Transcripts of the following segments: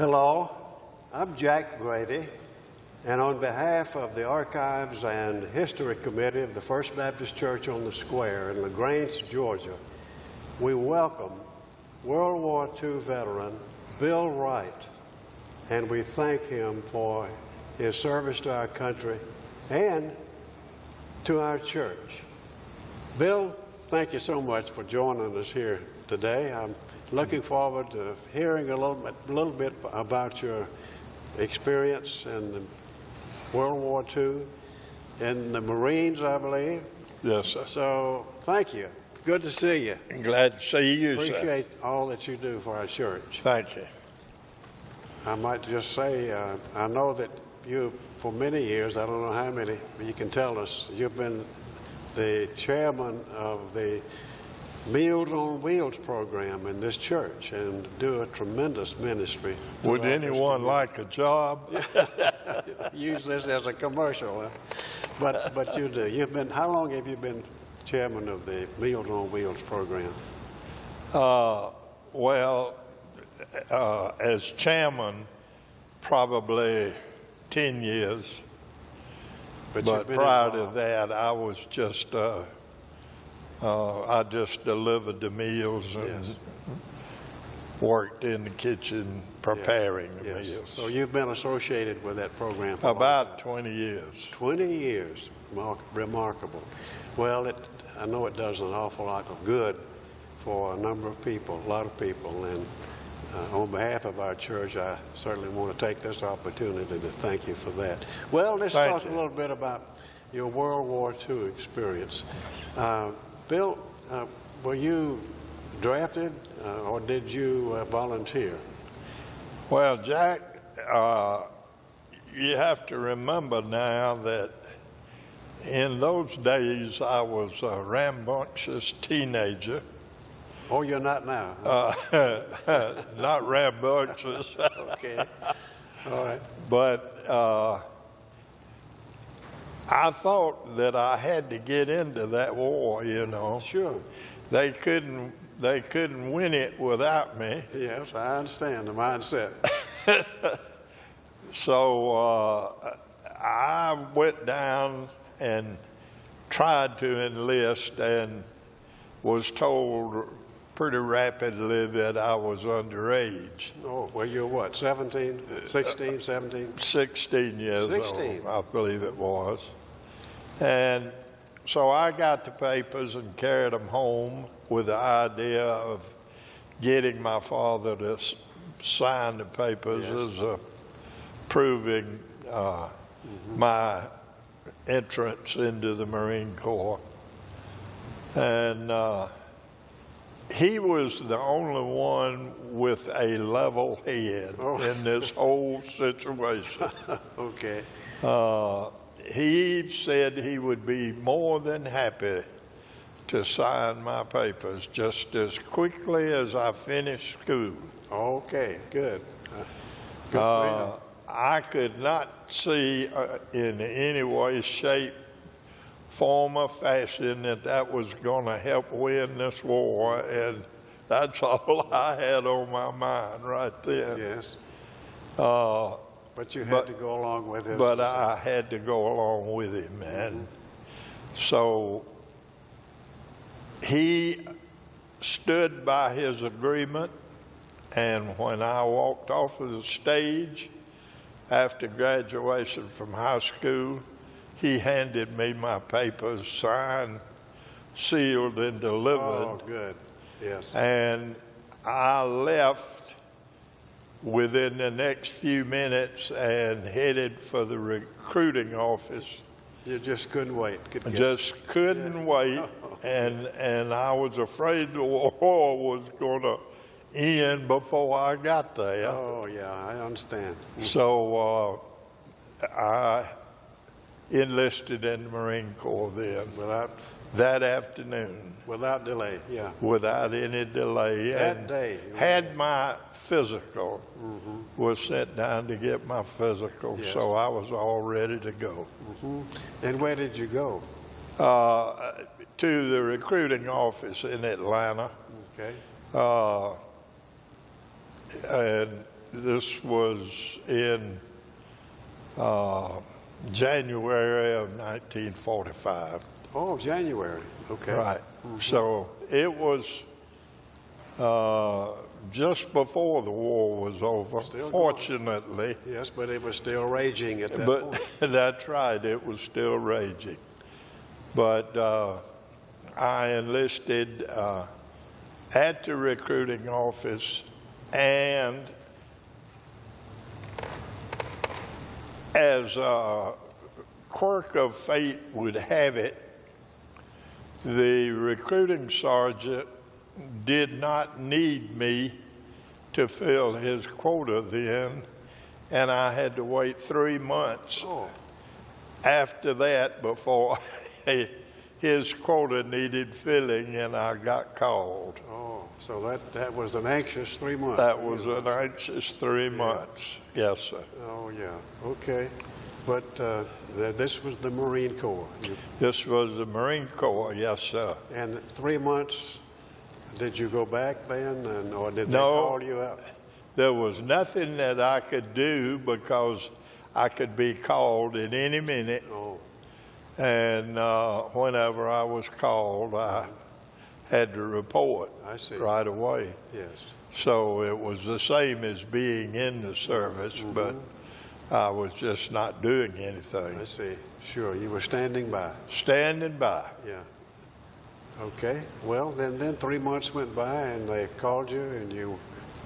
Hello, I'm Jack Grady, and on behalf of the Archives and History Committee of the First Baptist Church on the Square in LaGrange, Georgia, we welcome World War II veteran Bill Wright, and we thank him for his service to our country and to our church. Bill, thank you so much for joining us here today. I'm looking forward to hearing a little bit about your experience in the World War II in the Marines, I believe. Yes, sir. So thank you. Good to see you. Glad to see you, sir. Appreciate all that you do for our church. Thank you. I might just say, I know that you, for many years, I don't know how many, but you can tell us, you've been the chairman of the Meals on Wheels program in this church and do a tremendous ministry. Would anyone like a job? Use this as a commercial, huh? But you do. How long have you been chairman of the Meals on Wheels program? As chairman, probably 10 years. But prior to that, I was just I just delivered the meals and worked in the kitchen preparing the meals. So you've been associated with that program for about 20 years. 20 years. Remarkable. Well, I know it does an awful lot of good for a number of people, a lot of people. And on behalf of our church, I certainly want to take this opportunity to thank you for that. Well, let's talk a little bit about your World War II experience. Bill, were you drafted or did you volunteer? Well, Jack, you have to remember now that in those days I was a rambunctious teenager. Oh, you're not now? Not rambunctious. Okay. All right. But I thought that I had to get into that war, you know. Sure. They couldn't win it without me. Yes, I understand the mindset. So I went down and tried to enlist and was told pretty rapidly that I was underage. Oh, well, you're what, 17, 16, 17? 16 years 16. old, I believe it was. And so I got the papers and carried them home with the idea of getting my father to sign the papers as proving my entrance into the Marine Corps. And he was the only one with a level head in this whole situation. Okay. He said he would be more than happy to sign my papers just as quickly as I finished school. Okay, good. Good for him. I could not see in any way, shape, form, or fashion that was going to help win this war, and that's all I had on my mind right then. Yes. But you had to go along with him. But I had to go along with him, and so he stood by his agreement, and when I walked off of the stage after graduation from high school, he handed me my papers, signed, sealed, and delivered. Oh, good. Yes. And I left within the next few minutes and headed for the recruiting office. You just couldn't wait. Just couldn't wait, and I was afraid the war was going to end before I got there. Oh, yeah, I understand. So I enlisted in the Marine Corps then. That afternoon. Without delay, yeah. Without any delay. That day. Had my physical, was sent down to get my physical, so I was all ready to go. And where did you go? To the recruiting office in Atlanta. Okay. And this was in January of 1945. Oh, January. Okay. Right. So it was just before the war was over, Still fortunately. Yes, but it was still raging at that But point. that's right, it was still raging. But I enlisted at the recruiting office, and as a quirk of fate would have it, the recruiting sergeant did not need me to fill his quota then, and I had to wait 3 months after that before his quota needed filling, and I got called. Oh, so that was an anxious 3 months. That was an anxious 3 months. Yes, sir. Oh, yeah. Okay. But this was the Marine Corps. This was the Marine Corps, yes, sir. And 3 months, did you go back then, or did they No. call you out? There was nothing that I could do because I could be called at any minute. Oh, And whenever I was called, I had to report I see. right away. yes. So it was the same as being in the service, but I was just not doing anything. I see. Sure, you were standing by. Standing by. Yeah. Okay. Well, then 3 months went by, and they called you, and you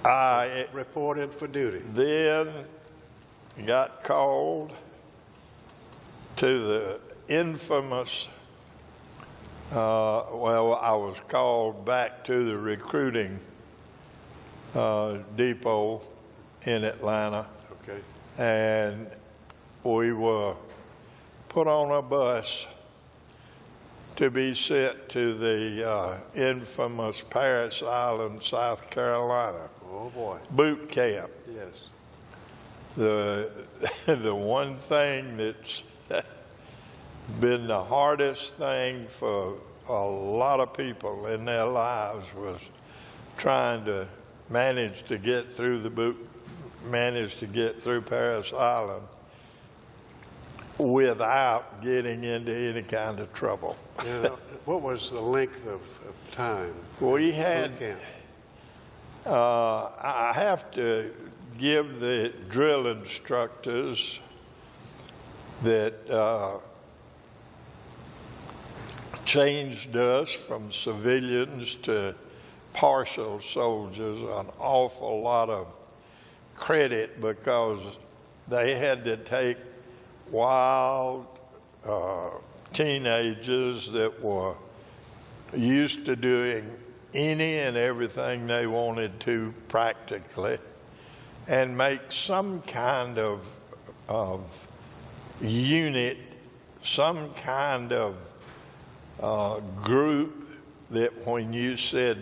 I reported for duty. then got called to the infamous, I was called back to the recruiting depot in Atlanta, Okay. and we were put on a bus to be sent to the infamous Parris Island, South Carolina Oh, boy. boot camp. Yes. The one thing that's been the hardest thing for a lot of people in their lives was trying to manage to get through Parris Island without getting into any kind of trouble. What was the length of time? We had, Boot camp. I have to give the drill instructors that changed us from civilians to partial soldiers an awful lot of credit, because they had to take wild teenagers that were used to doing any and everything they wanted to practically, and make some kind of unit, some kind of group that when you said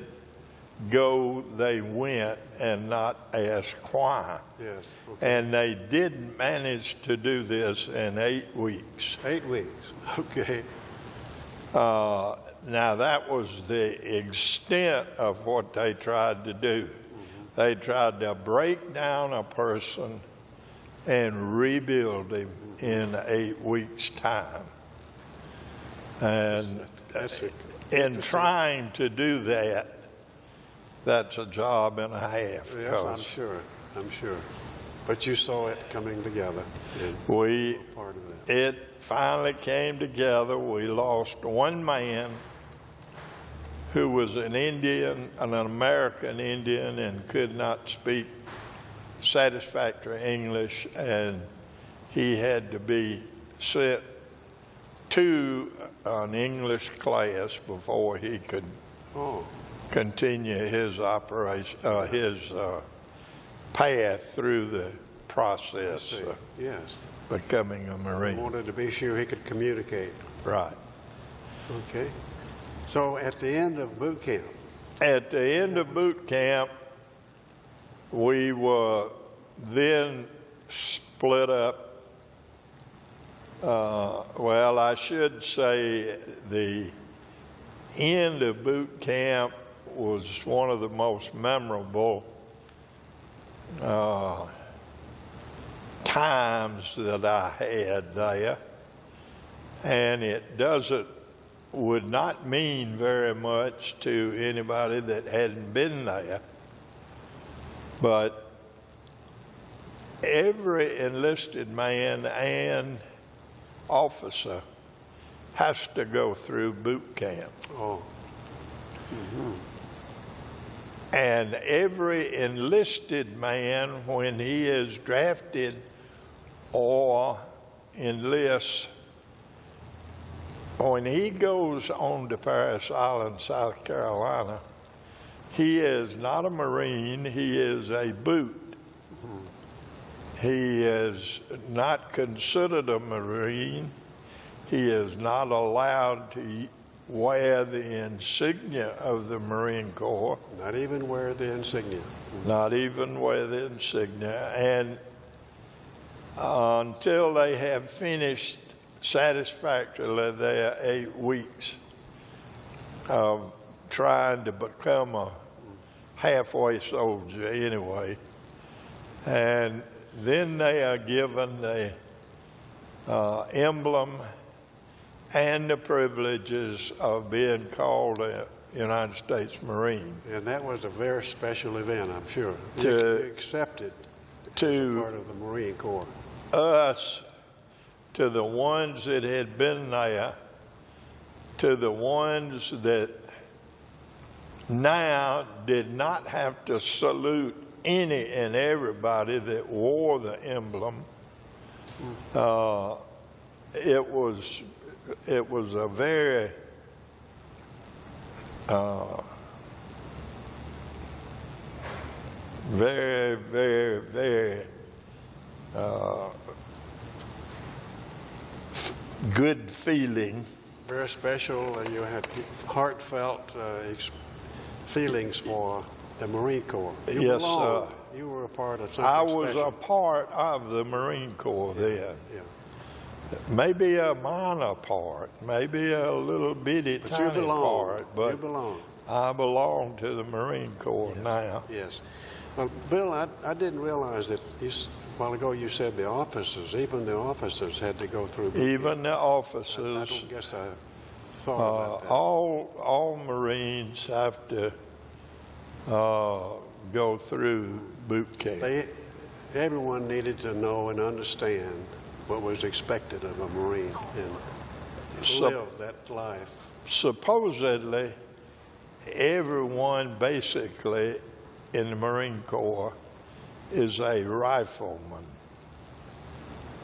go, they went, and not ask why. Yes. Okay. And they did manage to do this in 8 weeks. 8 weeks. Okay. Now that was the extent of what they tried to do. They tried to break down a person and rebuild him in 8 weeks' time. And in trying to do that, that's a job and a half. Yes, I'm sure. But you saw it coming together. We, Part of that. it finally came together. We lost one man who was an Indian, an American Indian, and could not speak satisfactory English, and he had to be sent to an English class before he could continue his operation, his path through the process of Yes. becoming a He Marine. wanted to be sure he could communicate. Right. Okay. So at the end of boot camp, At the end of boot camp, we were then split up. Well, I should say the end of boot camp was one of the most memorable times that I had there, and it would not mean very much to anybody that hadn't been there, but every enlisted man and officer has to go through boot camp. Oh. And every enlisted man, when he is drafted or enlists, when he goes on to Parris Island, South Carolina, he is not a Marine, he is a boot. He is not considered a Marine. He is not allowed to wear the insignia of the Marine Corps. Not even wear the insignia. Not even wear the insignia. And until they have finished satisfactorily their 8 weeks of trying to become a halfway soldier anyway. And then they are given the emblem and the privileges of being called a United States Marine. And that was a very special event, I'm sure. You accepted to part of the Marine Corps. Us, to the ones that had been there, to the ones that now did not have to salute any and everybody that wore the emblem. It was a very very, very, very good feeling. Very special, and you had heartfelt feelings for the Marine Corps. Yes, sir. You were a part of something I was special. a part of the Marine Corps then. Yeah. Maybe a minor part, maybe a little bitty But you tiny belong. part, but You belong. I belong to the Marine Corps now. Yes. Well, Bill, I didn't realize that a while ago you said the officers, even the officers had to go through. Even the I officers, don't guess I thought about that. all Marines have to go through boot camp. Everyone needed to know and understand what was expected of a Marine and live that life. Supposedly, everyone basically in the Marine Corps is a rifleman.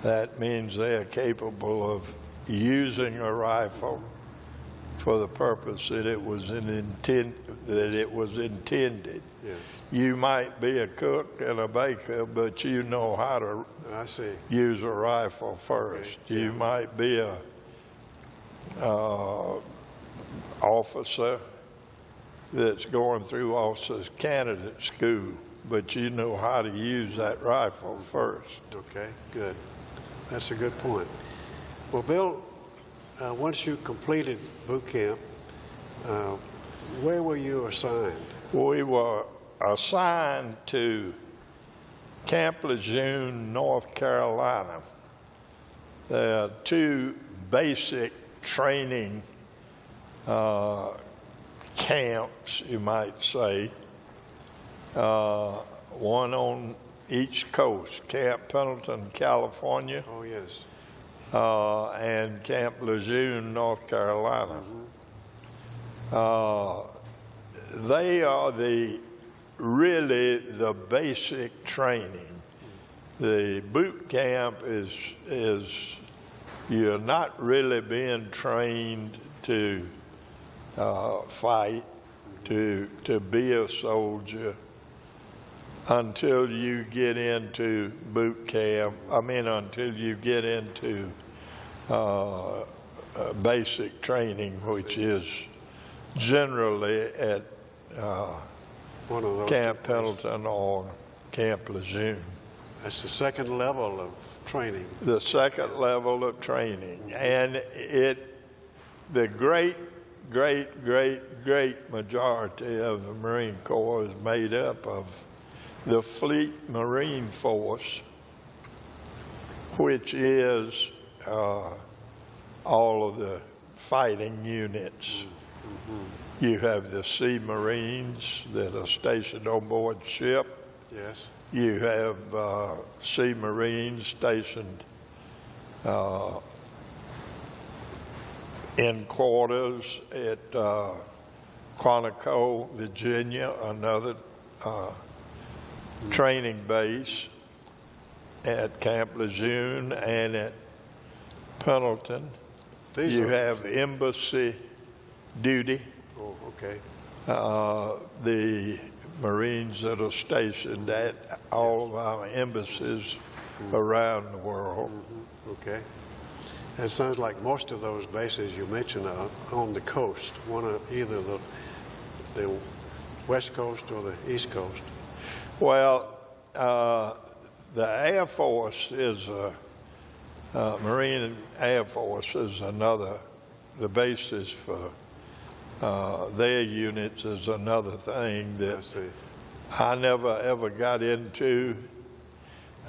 That means they are capable of using a rifle for the purpose that it was intended. Yes. You might be a cook and a baker, but you know how to I see. use a rifle first. Okay. You might be a officer that's going through officers candidate school, but you know how to use that rifle first. Okay, good. That's a good point. Well, Bill, once you completed boot camp, where were you assigned? We were assigned to Camp Lejeune, North Carolina. There are two basic training camps, you might say, one on each coast, Camp Pendleton, California, Oh, yes. and Camp Lejeune, North Carolina. They are really the basic training. The boot camp is you're not really being trained to fight, to be a soldier until you get into boot camp. Until you get into basic training, which is generally at One of those. Camp Pendleton or Camp Lejeune. That's the second level of training. The second level of training. And the great majority of the Marine Corps is made up of the Fleet Marine Force, which is all of the fighting units. You have the Sea Marines that are stationed on board ship. Yes. You have Sea Marines stationed in quarters at Quantico, Virginia, another training base, at Camp Lejeune, and at Pendleton. You have embassy duty. Oh, okay. The Marines that are stationed at all of our embassies around the world. Okay. It sounds like most of those bases you mentioned are on the coast, one of either the West Coast or the East Coast. Well, the Air Force is Marine Air Force is another. The basis for their units is another thing that I never ever got into.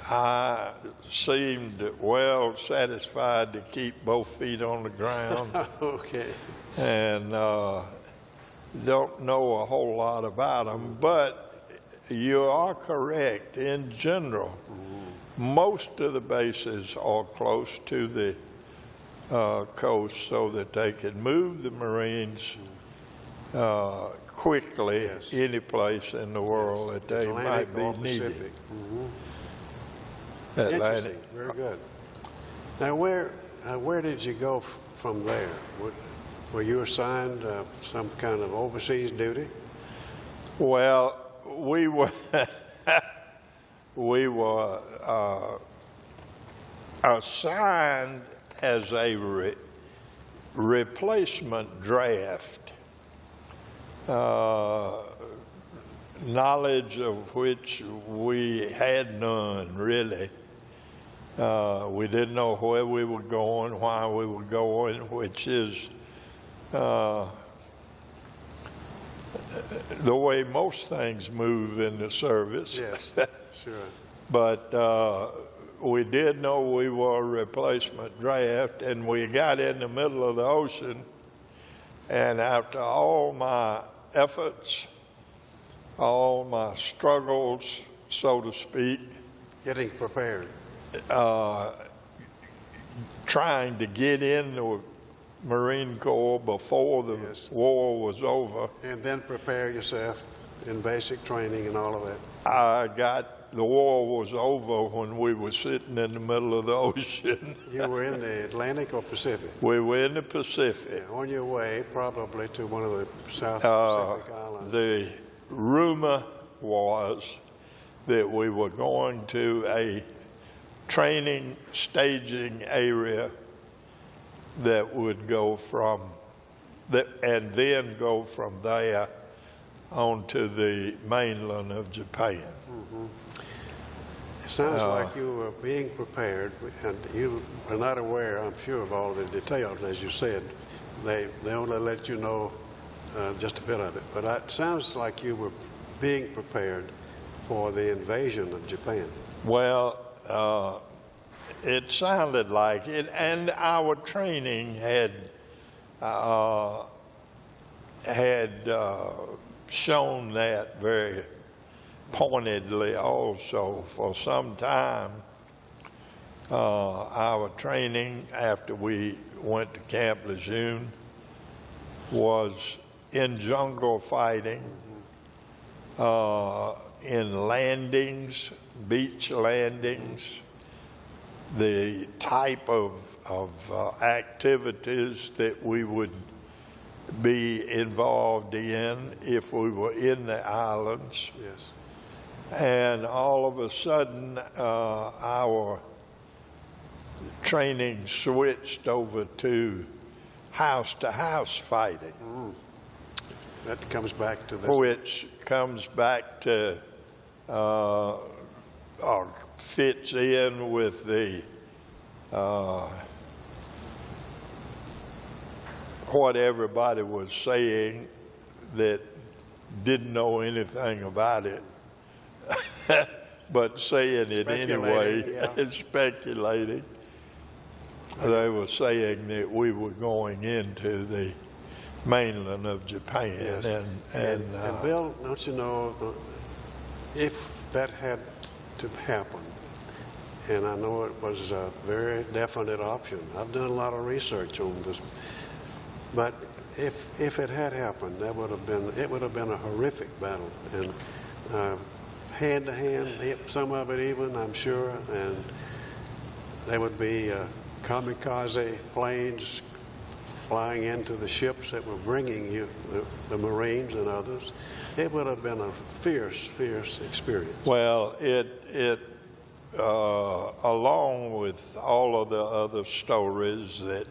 I seemed well satisfied to keep both feet on the ground. Okay. And don't know a whole lot about them, but you are correct. In general, most of the bases are close to the coast so that they can move the Marines quickly any place in the world that they Atlantic might or be needed. Pacific. Atlantic. Interesting. Very good. Now, where did you go from there? Were you assigned some kind of overseas duty? Well, we were assigned as a replacement draft, knowledge of which we had none, really. We didn't know where we were going, why we were going, which is the way most things move in the service. Yes, sure. But we did know we were a replacement draft, and we got in the middle of the ocean, and after all my efforts, all my struggles, so to speak, Getting prepared. trying to get in the Marine Corps before the war was over, And then prepare yourself in basic training and all of that. the war was over when we were sitting in the middle of the ocean. You were in the Atlantic or Pacific? We were in the Pacific. On your way probably to one of the South Pacific islands. The rumor was that we were going to a training staging area that would go from and then go from there onto the mainland of Japan. It sounds like you were being prepared, and you were not aware, I'm sure, of all the details. As you said, they only let you know just a bit of it. But it sounds like you were being prepared for the invasion of Japan. Well, it sounded like it, and our training had shown that very pointedly also for some time. Our training after we went to Camp Lejeune was in jungle fighting, in landings, beach landings, the type of activities that we would be involved in if we were in the islands. Yes. And all of a sudden, our training switched over to house fighting. That comes back to this. Which comes back to, or fits in with the, what everybody was saying that didn't know anything about it. but saying it anyway, Speculating, yeah. and speculating. They were saying that we were going into the mainland of Japan, Yes. and Bill, don't you know, if that had to happen, and I know it was a very definite option. I've done a lot of research on this, but if it had happened, it would have been a horrific battle, and hand to hand, some of it even, I'm sure, and there would be kamikaze planes flying into the ships that were bringing you, the Marines and others. It would have been a fierce, fierce experience. well, it along with all of the other stories that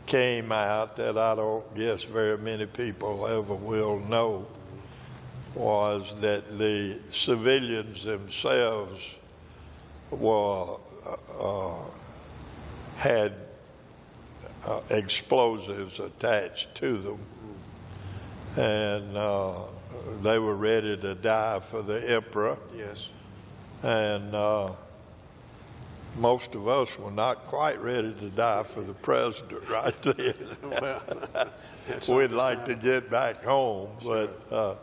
came out that I don't guess very many people ever will know, was that the civilians themselves were had explosives attached to them, and they were ready to die for the emperor. Yes. And most of us were not quite ready to die for the president right then. Well, that's We'd like to get back home, but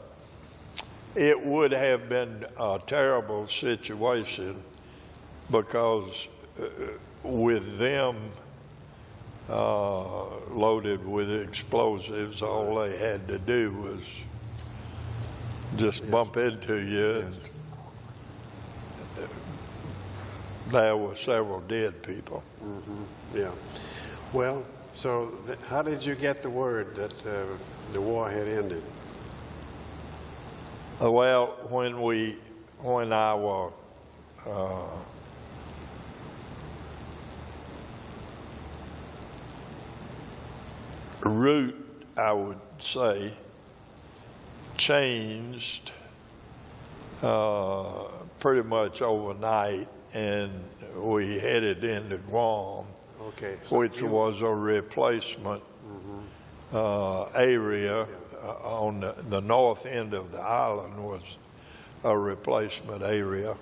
it would have been a terrible situation, because with them loaded with explosives, all they had to do was just bump into you, and there were several dead people. Yeah. Well, so how did you get the word that the war had ended? Well, when our route, I would say, changed pretty much overnight, and we headed into Guam, Okay. So which was a replacement area. On the north end of the island was a replacement area.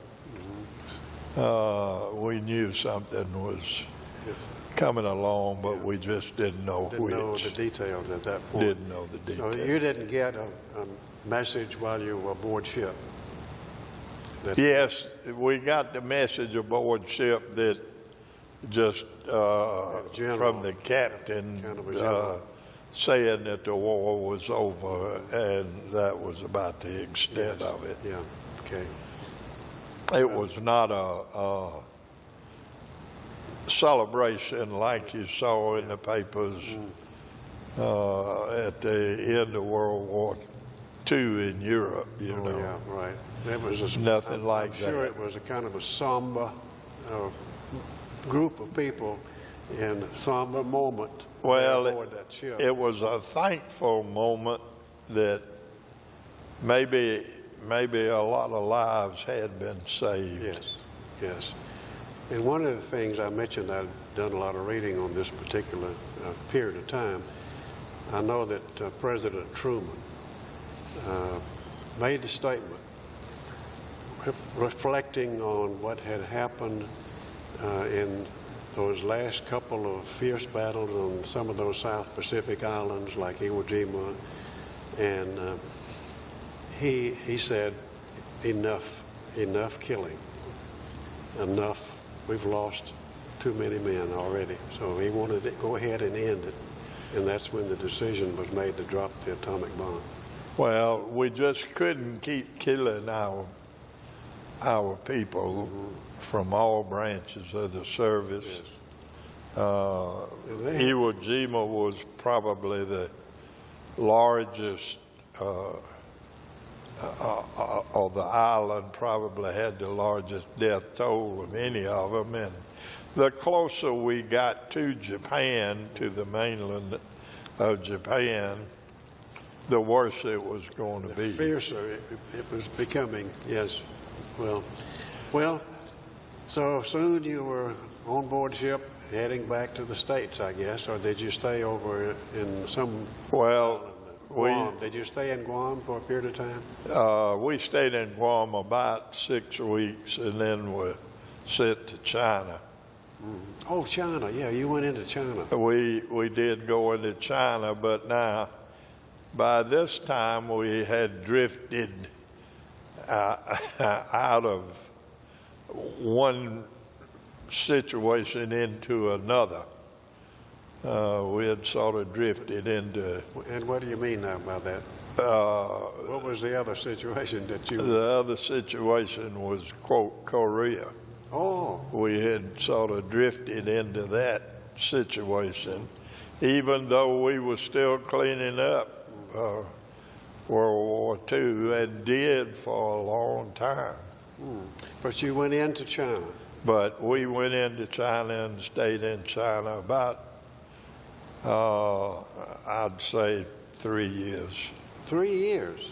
We knew something was coming along, but we just didn't know didn't which. know the details at that point. Didn't know the So details. you didn't get a message while you were aboard ship? Yes, we got the message aboard ship that just from the captain Kind of a general. saying that the war was over, and that was about the extent of it. Yeah. Okay. It was not a celebration like you saw in the papers at the end of World War II in Europe, you know. Yeah. Right. There was Nothing like I'm sure that. it was a kind of a somber group of people in a somber moment. Well, aboard that ship. it was a thankful moment that maybe a lot of lives had been saved. Yes, yes. And one of the things I mentioned, I've done a lot of reading on this particular period of time. I know that President Truman made the statement reflecting on what had happened in those last couple of fierce battles on some of those South Pacific islands like Iwo Jima, and he said, enough killing, enough. We've lost too many men already. So he wanted to go ahead and end it, and that's when the decision was made to drop the atomic bomb. Well, we just couldn't keep killing our people from all branches of the service. Iwo Jima was probably the largest of the island, probably had the largest death toll of any of them. And the closer we got to Japan, to the mainland of Japan, the worse it was going to be. Fiercer it was becoming, yes. Well, so soon you were on board ship heading back to the States, I guess, or did you stay over in some Well, island? Guam. Did you stay in Guam for a period of time? We stayed in Guam about 6 weeks, and then were sent to China. Oh, China. Yeah, you went into China. We did go into China, but now by this time we had drifted out of one situation into another. We had sort of drifted into. And what do you mean now by that? What was the other situation that you? The other situation was, quote, Korea. Oh. We had sort of drifted into that situation, even though we were still cleaning up World War II, and did for a long time. But you went into China. But we went into China and stayed in China about, I'd say, 3 years. 3 years.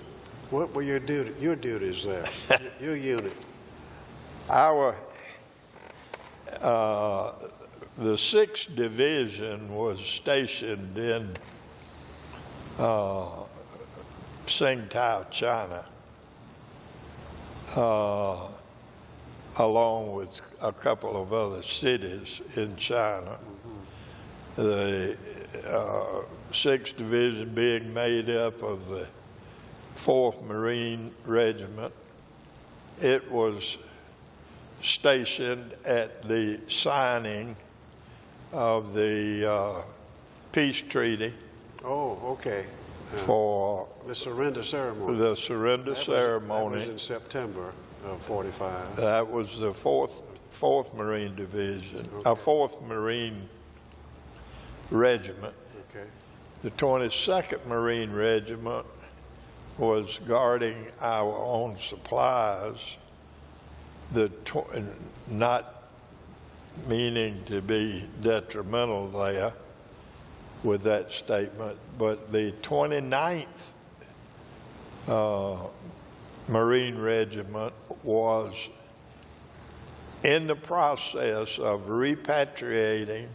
What were your duties there? Your unit. The 6th Division was stationed in Tsingtao, China, along with a couple of other cities in China. The 6th Division being made up of the 4th Marine Regiment. It was stationed at the signing of the peace treaty. Oh, okay. For the surrender ceremony. The surrender ceremony. That was in September of 45. That was the 4th Marine Division, Okay. 4th Marine Regiment. Okay. The 22nd Marine Regiment was guarding our own supplies, not meaning to be detrimental there with that statement, but the 29th Marine Regiment was in the process of repatriating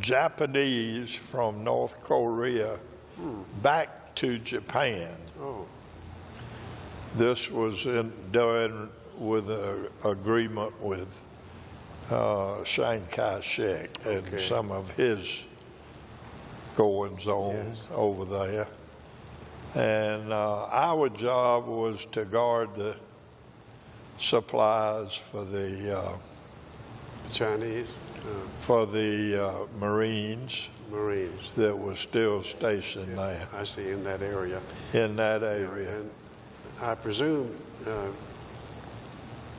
Japanese from North Korea back to Japan. Oh. This was done with an agreement with Chiang Kai-shek and Okay. some of his goings-on Yes. over there. And our job was to guard the supplies for the Chinese Marines Marines. that were still stationed there I see, in that area. in that area. And I presume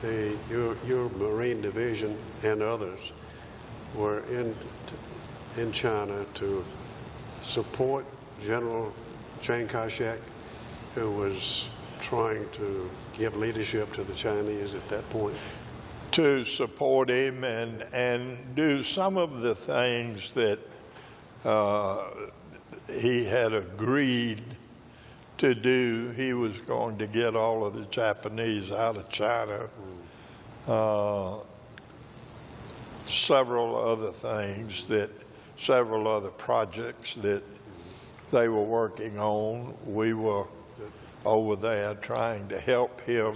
your Marine Division and others were in China to support General Chiang Kai-shek, who was trying to give leadership to the Chinese at that point. To support him and do some of the things that he had agreed to do. He was going to get all of the Japanese out of China. Several other projects that they were working on. We were over there trying to help him.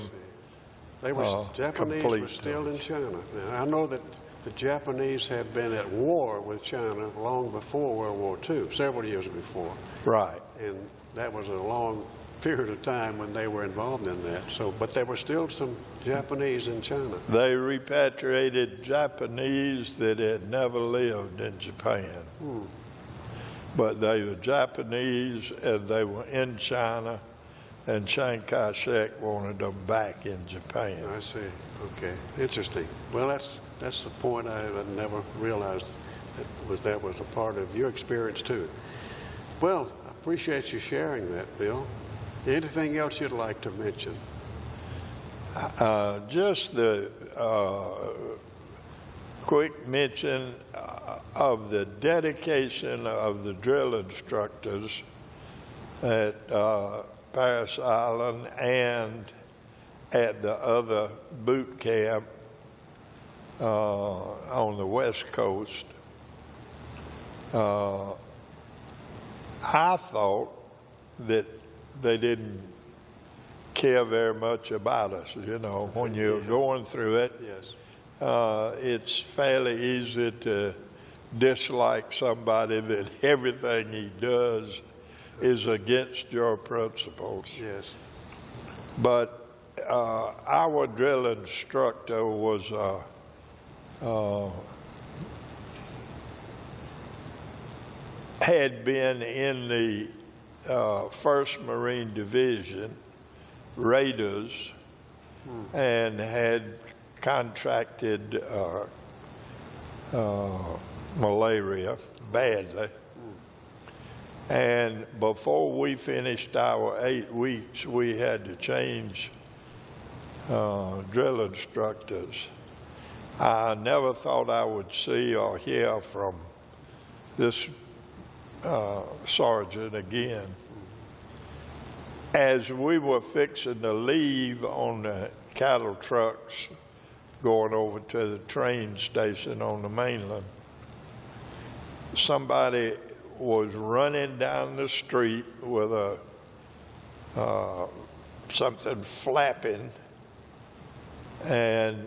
Japanese were still in China. Now, I know that the Japanese had been at war with China long before World War II, several years before. Right. And that was a long period of time when they were involved in that. But there were still some Japanese in China. They repatriated Japanese that had never lived in Japan. But they were Japanese and they were in China, and Chiang Kai-shek wanted them back in Japan. I see. Okay. Interesting. Well, that's the point. I had never realized that was a part of your experience too. Well, I appreciate you sharing that, Bill. Anything else you'd like to mention? Just the quick mention of the dedication of the drill instructors at Paris Island and at the other boot camp on the West Coast. I thought that they didn't care very much about us, when you're going through it. Yes. It's fairly easy to dislike somebody that everything he does is against your principles. Yes. But our drill instructor was had been in the 1st Marine Division Raiders and had contracted malaria badly. And before we finished our 8 weeks, we had to change drill instructors. I never thought I would see or hear from this sergeant again. As we were fixing to leave on the cattle trucks going over to the train station on the mainland, somebody was running down the street with something flapping, and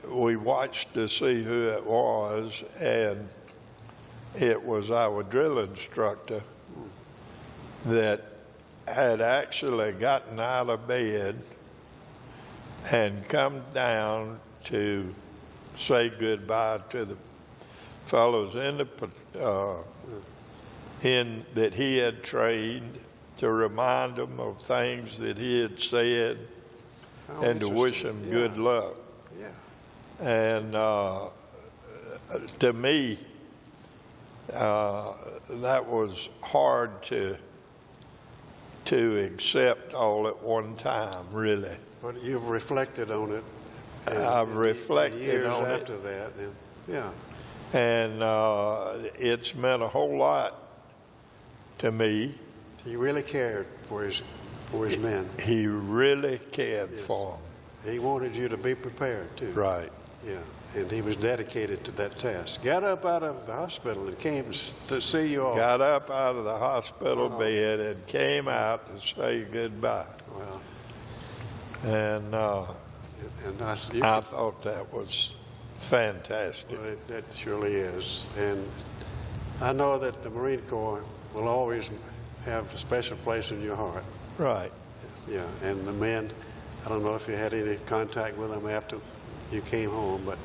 we watched to see who it was, and it was our drill instructor that had actually gotten out of bed and come down to say goodbye to the fellows that he had trained, to remind them of things that he had said, and to wish them good luck. Yeah. And to me, that was hard to accept all at one time, really. But you've reflected on it. I've reflected years on it. after that. And, yeah. And it's meant a whole lot to me. He really cared for his men. He really cared for them. He wanted you to be prepared, too. Right. Yeah. And he was dedicated to that task. Got up out of the hospital and came to see you all. Got up out of the hospital bed and came out to say goodbye. Well. And I thought that was fantastic. Well, that surely is. And I know that the Marine Corps will always have a special place in your heart. Right. Yeah. And the men, I don't know if you had any contact with them after you came home, but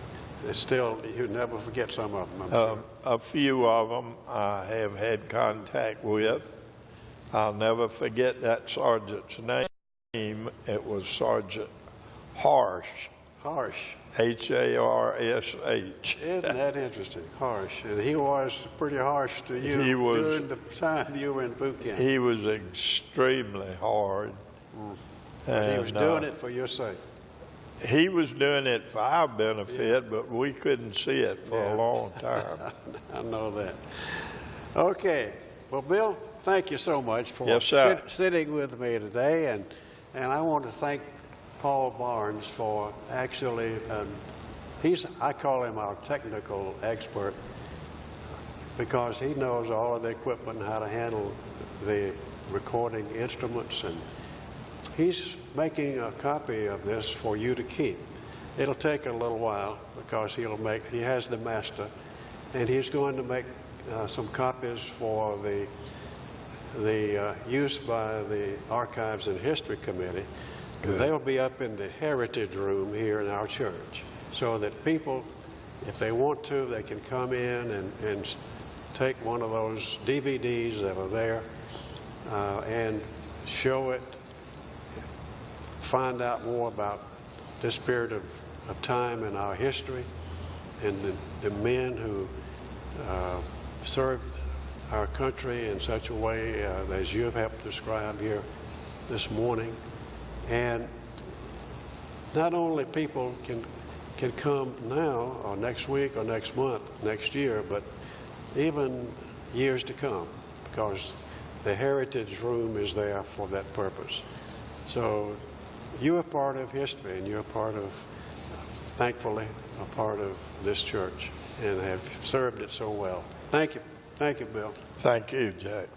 still, you never forget some of them, I'm sure. A few of them I have had contact with. I'll never forget that sergeant's name. It was Sergeant Harsh. Harsh. Harsh. Isn't that interesting? Harsh. And he was pretty harsh to you during the time you were in boot camp. He was extremely hard. But he was doing it for your sake. He was doing it for our benefit, but we couldn't see it for a long time. I know that. Okay. Well, Bill, thank you so much for sitting with me today. And I want to thank Paul Barnes for actually, I call him our technical expert, because he knows all of the equipment and how to handle the recording instruments, and he's making a copy of this for you to keep. It'll take a little while because he has the master, and he's going to make some copies for the use by the Archives and History Committee. Good. They'll be up in the Heritage Room here in our church, so that people, if they want to, they can come in and take one of those DVDs that are there and show it, find out more about this period of time in our history, and the men who served our country in such a way as you have helped describe here this morning. And not only people can come now or next week or next month, next year, but even years to come, because the Heritage Room is there for that purpose. So you're a part of history, and you're a part of, thankfully, a part of this church, and have served it so well. Thank you. Thank you, Bill. Thank you, Jack.